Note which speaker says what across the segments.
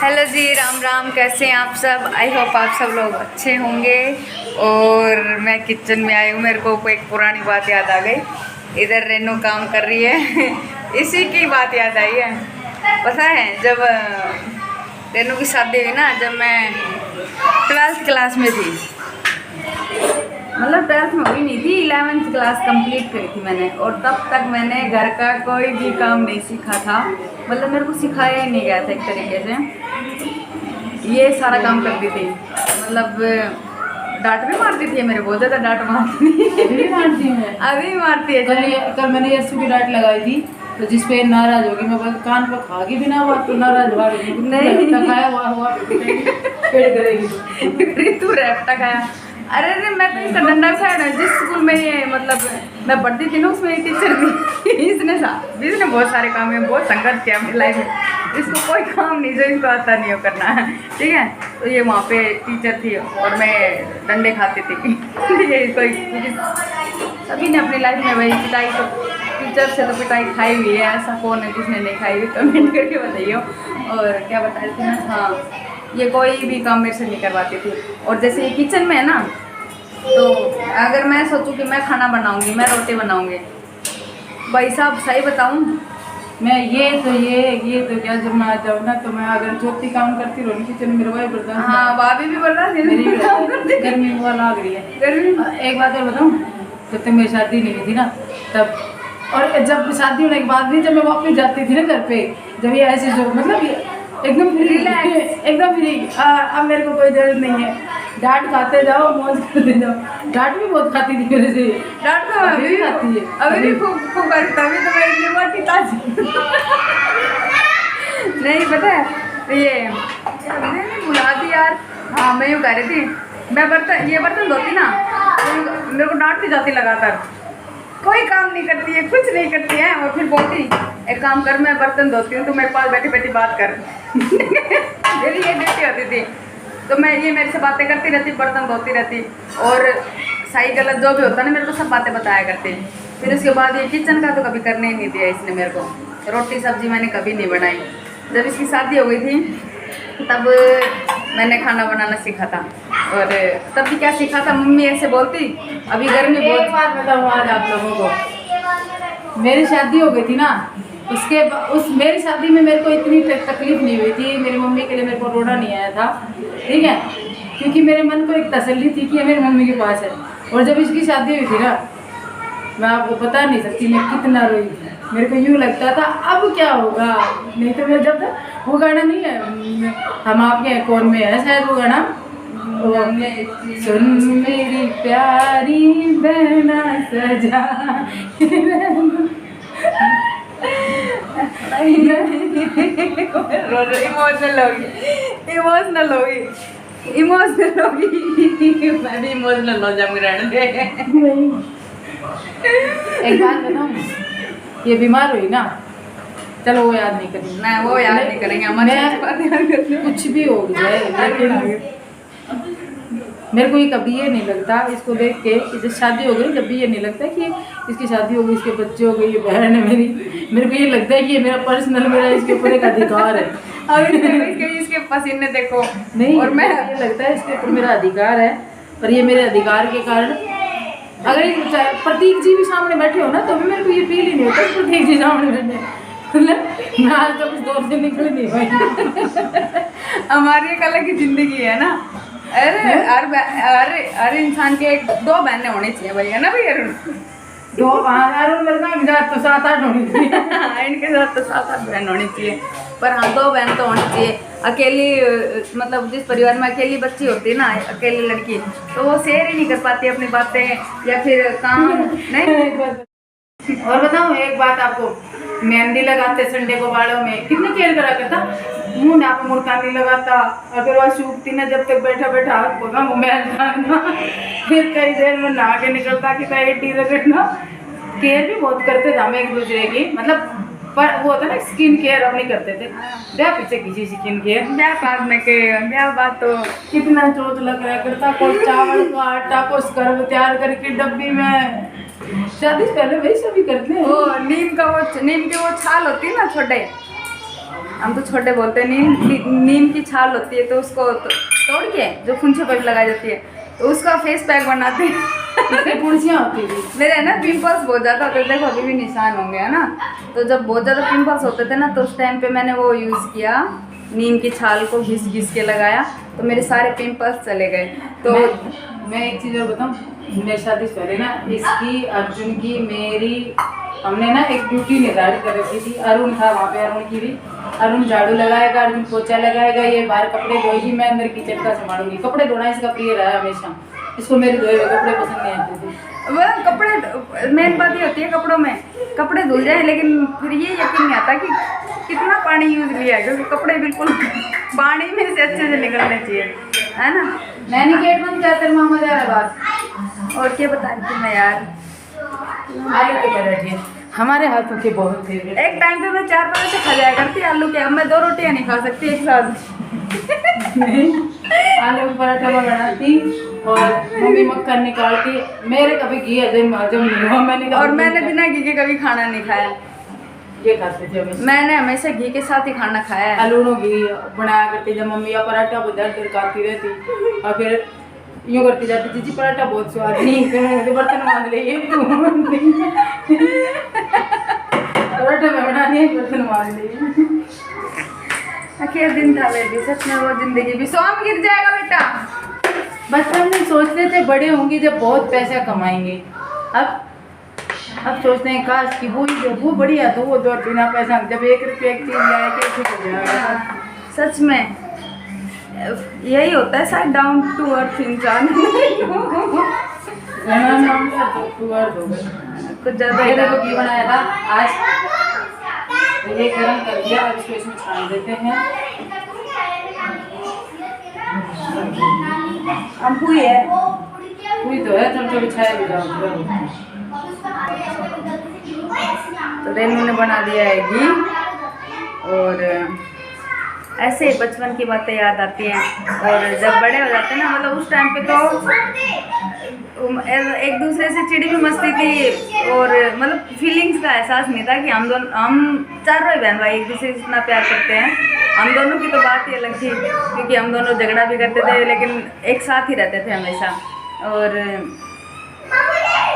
Speaker 1: Hello जी, राम राम। कैसे हैं आप सब? आई होप आप सब लोग अच्छे होंगे। और मैं किचन में आई हूँ, मेरे को एक पुरानी बात याद आ गई। इधर रेनू काम कर रही है इसी की बात याद आई है। पता है जब रेनू की शादी हुई ना, जब मैं 12th क्लास में थी, मतलब 12th में हुई नहीं थी, 11th क्लास कंप्लीट करी थी मैंने। और तब तक मैंने घर का कोई भी काम नहीं सीखा था, मतलब मेरे को सिखाया ही नहीं गया था एक तरीके से। ये सारा काम करती थी, मतलब डांट भी मारती थी मेरे, बहुत ज़्यादा डांट मारती थी।
Speaker 2: अभी भी मारती हूँ,
Speaker 1: अभी भी मारती है।
Speaker 2: कल मैंने यस्सु की डांट लगाई थी, तो जिस पे नाराज होगी मैं बस कान पर खागी भी ना, तो नाराज हुआ
Speaker 1: नहीं
Speaker 2: खाया हुआ पेड़ करेगी
Speaker 1: तू रैप्टा खाया। अरे मैं तो इसका डंडा खाया ना, जिस स्कूल में ये मतलब मैं पढ़ती थी ना, उसमें टीचर थी इसने बहुत सारे काम में बहुत संघर्ष किया अपनी लाइफ में। इसको कोई काम नहीं जो इसको आता नहीं हो करना है, ठीक है। तो ये वहाँ पे टीचर थी और मैं डंडे खाती थी ये कोई सभी ने अपनी लाइफ में वही पिटाई, तो टीचर से तो पिटाई खाई हुई है। ऐसा कौन है जिसने नहीं खाई हुई? कमेंट करके बताइए। और क्या बता रही थी मैं? हाँ, ये कोई भी काम मेरे से नहीं करवाती थी। और जैसे ये किचन में है ना, तो अगर मैं सोचूं कि मैं खाना बनाऊंगी, मैं रोटी बनाऊंगी, भाई साहब सही बताऊं,
Speaker 2: मैं ये तो क्या, जब मैं आ जाऊँ ना, तो मैं अगर चौथी काम करती रहूँ किचन में, मेरा भाई बर्दाश्त।
Speaker 1: हाँ, भाभी भी बोल रहा है
Speaker 2: गर्मी हुआ लाग रही है।
Speaker 1: गर्मी।
Speaker 2: एक बात और बताऊँ, जब तक मेरी शादी नहीं हुई थी ना, तब, और जब शादी होने के बाद भी जब मैं वापस जाती थी ना घर पे, जब ये ऐसे जो मतलब एकदम फ्री, एकदम फ्री, अब मेरे को कोई जरूरत नहीं है, डांट खाते जाओ, मौज करते जाओ। डांट भी बहुत खाती थी मेरे से,
Speaker 1: डांट तो
Speaker 2: अभी भी खाती है,
Speaker 1: अभी भी खूब करता, अभी तो मैं इतनी मोटी ताजी नहीं पता है ये बुला दी यार। हाँ, मैं यूँ कह रही थी, मैं ये बर्तन धोती ना, तो मेरे को डांटती जाती लगातार, कोई काम नहीं करती है, कुछ नहीं करती है। और फिर बोलती, एक काम कर, मैं बर्तन धोती हूँ, तो मेरे पास बैठी बैठी बात कर मेरी ये ड्यूटी होती थी। तो मैं ये मेरे से बातें करती रहती, बर्तन धोती रहती, और सही गलत जो भी होता ना, मेरे को सब बातें बताया करती। फिर उसके बाद ये किचन का तो कभी करने ही नहीं दिया इसने मेरे को। रोटी सब्जी मैंने कभी नहीं बनाई। जब इसकी शादी हो गई थी, तब मैंने खाना बनाना सीखा था। और तब भी क्या सीखा था, मम्मी ऐसे बोलती, अभी गर्मी बहुत।
Speaker 2: एक बात बताऊँ आज आप लोगों को, मेरी शादी हो गई थी ना, मेरी शादी में मेरे को इतनी तकलीफ नहीं हुई थी, मेरी मम्मी के लिए मेरे को रोना नहीं आया था, ठीक है, क्योंकि मेरे मन को एक तसल्ली थी कि ये मेरी मम्मी के पास है। और जब इसकी शादी हुई थी ना, मैं आपको बता नहीं सकती मैं कितना रोई थी। मेरे को यूँ लगता था अब क्या होगा, नहीं तो मैं जब तक वो गाना नहीं है, हम आपके कौन में है शायद वो गाना, सुन मेरी प्यारी बहना सजा
Speaker 1: इमोशनल होगी मैं भी इमोशनल हो जाऊंगी रहने दे।
Speaker 2: एक बात बताऊँ, ये बीमार हुई ना, चलो वो याद नहीं करेंगे,
Speaker 1: ना वो याद नहीं करेंगे, हमारे
Speaker 2: कुछ भी हो जाए, लेकिन मेरे को ये कभी ये नहीं लगता इसको देख के, जब शादी हो गई, जब भी ये नहीं लगता कि इसकी शादी हो गई, इसके बच्चे हो गए, ये बहन है मेरी, मेरे को ये लगता है कि ये मेरा पर्सनल, मेरा इसके ऊपर एक अधिकार है।
Speaker 1: अभी इसके पसीने देखो
Speaker 2: नहीं,
Speaker 1: और मैं
Speaker 2: ये लगता है इसके ऊपर मेरा अधिकार है, पर ये मेरे अधिकार के कारण, अगर प्रतीक जी भी सामने बैठे हो ना, तो भी मेरे को ये फील ही नहीं होता प्रतीक जी सामने बैठे, मैं आज तक उस दौर से निकल नहीं पाई।
Speaker 1: हमारी एक अलग ही जिंदगी है ना। अरे अरे इंसान के दो बहनें होनी चाहिए भैया ना भैया।
Speaker 2: दो अरुण मेरे तो 7-8 होनी चाहिए
Speaker 1: इनके साथ तो 7-8 बहन होनी चाहिए, पर हाँ 2 बहन तो होनी चाहिए। अकेली, मतलब जिस परिवार में अकेली बच्ची होती है ना, अकेली लड़की, तो वो शेयर ही नहीं कर पाती अपनी बातें या फिर काम नहीं।
Speaker 2: और बताऊँ एक बात आपको, मेहंदी लगाते संडे को बालों में कितनी केयर करा करता, मुँह आप मुल्तानी लगाता, अगर वह सूखती ना, जब तक बैठा बैठा हाथ पका मुँह में हल्का, फिर कई देर में नहा के निकलता कि टी रगड़ना। केयर भी बहुत करते थे हम एक दूसरे की, मतलब पर वो होता ना स्किन केयर हम नहीं करते थे, ब्याह पीछे किसी स्किन केयर,
Speaker 1: ब्याह बाद में के ब्याह बाद तो
Speaker 2: कितना चोट लग रहा करता, कोई चावल का आटा को स्क्रब तैयार करके डब्बी में, शादी से पहले वही सभी करते हैं।
Speaker 1: वो नीम के वो छाल होती है ना छोटे, हम तो छोटे बोलते हैं। नीम की छाल होती है तो उसको तोड़ के जो फुंछे पर लगाई जाती है तो उसका फेस पैक बनाते हैं।
Speaker 2: इससे पुर्जियाँ होती थी।
Speaker 1: मेरे है ना पिंपल्स बहुत ज़्यादा होते थे, देखो अभी भी निशान होंगे है ना। तो जब बहुत ज़्यादा पिंपल्स होते थे ना तो उस टाइम पे मैंने वो यूज़ किया, नीम की छाल को घिस घिस के लगाया तो मेरे सारे पिंपल्स चले गए। तो
Speaker 2: मैं एक चीज़ और बताऊँ, मेरी शादी से पहले ना इसकी, अर्जुन की, मेरी, हमने ना एक ड्यूटी निर्धारित कर रखी थी। अरुण था वहाँ पे, अरुण की भी, अरुण झाड़ू लगाएगा, अर्जुन पोछा लगाएगा, ये बाहर कपड़े धोएगी, मैं अंदर किचन का संभालूंगी। कपड़े धोना इसका प्रिय रहा है हमेशा, इसको मेरे धोए हुए कपड़े पसंद नहीं आते थे।
Speaker 1: वह कपड़े, मेन बात ये होती है कपड़ों में, कपड़े धुल जाए लेकिन फिर ये यकीन नहीं आता कि कितना पानी यूज लिया है, क्योंकि कपड़े बिल्कुल पानी में से अच्छे से निकलने चाहिए, है ना।
Speaker 2: नैनी गेट बंद क्या तेरे मामा जा रहा है बात।
Speaker 1: और क्या बता रही थी मैं यार,
Speaker 2: आलू के पराठे हमारे हाथों के बहुत फेवरेट।
Speaker 1: एक टाइम पे मैं 4 पराठे खा जाया करती आलू के, अब मैं 2 रोटियां नहीं खा सकती एक साथ।
Speaker 2: आलू का पराठा मैं बनाती और मम्मी मक्खन निकालती। मेरे कभी घी हजम नहीं हुआ,
Speaker 1: मैंने बिना घी के कभी खाना नहीं खाया।
Speaker 2: ये खाते थे हमेशा।
Speaker 1: मैंने हमेशा घी के साथ ही खाना खाया है।
Speaker 2: आलू घी बनाया करती जब मम्मी, या पराठा बहुत देर खाती रहती और फिर यूँ करती जाती, जीजी पराठा बहुत स्वाद नहीं, फिर बर्तन मांग ले पराठा में बनानी है, बर्तन मांग ले।
Speaker 1: आखिर दिन था बेबी, सच में वो जिंदगी भी सोम गिर जाएगा बेटा।
Speaker 2: बचपन में सोचते थे बड़े होंगे जब बहुत पैसा कमाएंगे, अब सोचते हैं काश कि वो बढ़िया तो वो दो बिना पैसा, जब 1 रुपये एक चीज लाए कैसे हो जाएगा।
Speaker 1: सच में यही होता है शायद, डाउन टू अर्थ इंसान। कुछ ज़्यादा ही
Speaker 2: देखो घी बनाया था आज, तो ये गरम कर दिया, अब इसको इसमें छान देते हैं।
Speaker 1: हम पूरी है,
Speaker 2: पूरी तो है, चल बिछाया भी जाओ।
Speaker 1: तो रेनू ने बना दिया है घी, और ऐसे ही बचपन की बातें याद आती हैं। और जब बड़े हो जाते हैं ना, मतलब उस टाइम पे तो एक दूसरे से चिड़ी भी मस्ती थी, और मतलब फीलिंग्स का एहसास नहीं था कि हम 4 भाई बहन भाई एक दूसरे से इतना प्यार करते हैं। हम दोनों की तो बात ही अलग थी, क्योंकि हम दोनों झगड़ा भी करते थे लेकिन एक साथ ही रहते थे हमेशा। और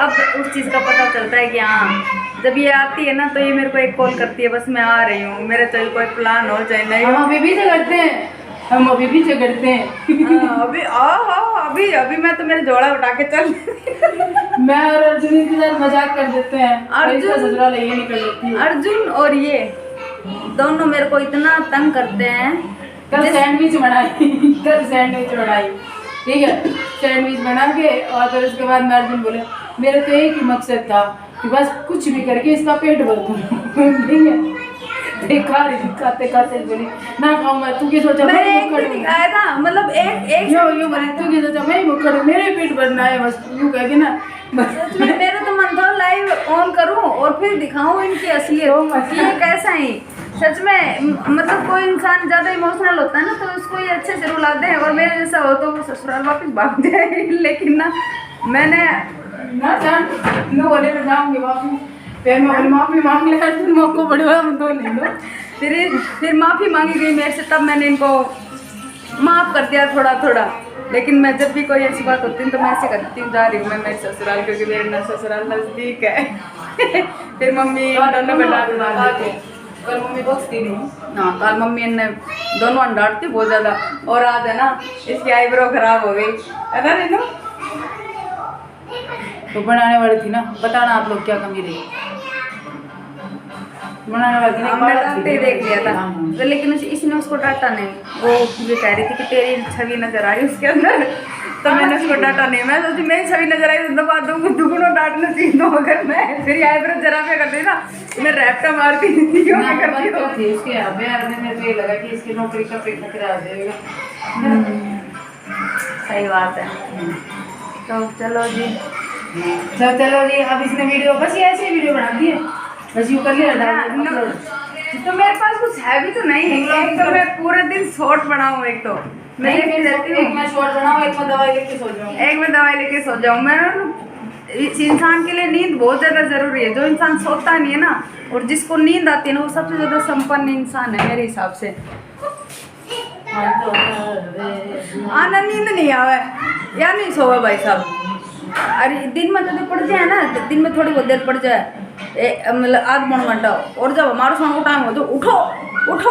Speaker 1: अब उस चीज़ का पता चलता है कि हाँ, जब ये आती है ना तो ये मेरे को एक कॉल करती है, बस मैं आ रही हूँ, मेरा चाहे कोई प्लान हो चाहे नहीं।
Speaker 2: हम अभी भी झगड़ते हैं, हम अभी भी झगड़ते हैं।
Speaker 1: अभी मैं तो मेरे जोड़ा उठा के चल
Speaker 2: मैं और अर्जुन के साथ मजाक कर देते हैं, अर्जुन ससुराल ये निकल जाती है।
Speaker 1: अर्जुन और ये दोनों मेरे को इतना तंग करते हैं।
Speaker 2: कल सैंडविच बनाई, ठीक है, सैंडविच बना के, और फिर उसके बाद मैं अर्जुन बोले मेरा तो एक ही मकसद था कि बस कुछ भी करके इसका पेट भर दूँ। ठीक है, खाते खाते बोली ना खाऊं मैं, तू क्या सोचा मैं
Speaker 1: आया था, मतलब एक
Speaker 2: यो बोली तू क्या सोचा मैं भूखा हूं, मेरे पेट भरना है बस, यूँ कह के ना।
Speaker 1: मेरा तो मन था लाइव ऑन करूं और फिर दिखाऊं इनकी असलियत कि ये कैसा है सच में। मतलब कोई इंसान ज़्यादा इमोशनल होता है ना तो उसको ये अच्छे से रुला दे, और मेरे जैसा हो तो वो ससुराल वापस भाग जाए। लेकिन ना मैंने
Speaker 2: ना जान नो बोले मैं जाऊँगी वापस, फिर मैं बोली माफ़ी मांग लिया, तुम आपको बड़े हम तो नहीं दो।
Speaker 1: फिर माफ़ी मांगी गई मेरे से, तब मैंने इनको माफ़ कर दिया थोड़ा थोड़ा। लेकिन मैं जब भी कोई ऐसी बात होती है तो मैं ऐसे करती हूँ, जा रही हूँ मैं मेरे ससुराल, क्योंकि मेरे ससुराल नज़दीक है। फिर मम्मी
Speaker 2: कल मम्मी बख्शती नहीं।
Speaker 1: हाँ, कल मम्मी ने दोनों डांटती बहुत ज़्यादा, और आज है ना इसकी आईब्रो खराब हो गई है ना रेनू।
Speaker 2: तो बनाने वाली थी ना, बताना आप लोग क्या कमी रही। बनाने वाली थी ना,
Speaker 1: हमने डांटते ही देख लिया था तो, लेकिन इसने उसको डांटा नहीं। वो मुझे कह रही थी कि तेरी छवि नजर आई उसके अंदर, तो मैंने उसको डांटा नहीं। मैं सोची मेरी छवि नजर आई तो दबा दूँगी, दुगुना डांटना चाहिए। तो अगर मैं फिर आईब्रो जरा पे कर दी ना, मैं रैप्टा मारती
Speaker 2: थी उसके यहाँ। मेरे को ये लगा कि इसकी नौकरी का पेट खराब हो जाएगा।
Speaker 1: सही बात है। तो चलो जी,
Speaker 2: अब इसने वीडियो बस ये ऐसे वीडियो बनाती है, बस यूँ कर लिया।
Speaker 1: तो मेरे पास कुछ है भी तो नहीं है। एक तो मैं पूरे दिन शॉर्ट बनाऊँ, एक तो मैं
Speaker 2: एक मैं शॉर्ट बनाऊँ, एक मैं दवाई लेके सो जाऊँ।
Speaker 1: मैं इस इंसान के लिए नींद बहुत ज़्यादा ज़रूरी है। जो इंसान सोता नहीं है ना और जिसको नींद आती है ना, वो सबसे ज़्यादा संपन्न इंसान है मेरे हिसाब से। आना नींद नहीं आवे या नहीं सोवे भाई साहब। अरे दिन में तो पड़ जाए ना, दिन में थोड़ी बहुत देर पड़ जाए, मतलब आध पौन घंटा, और जब हमारा सोने को टाइम हो तो उठो उठो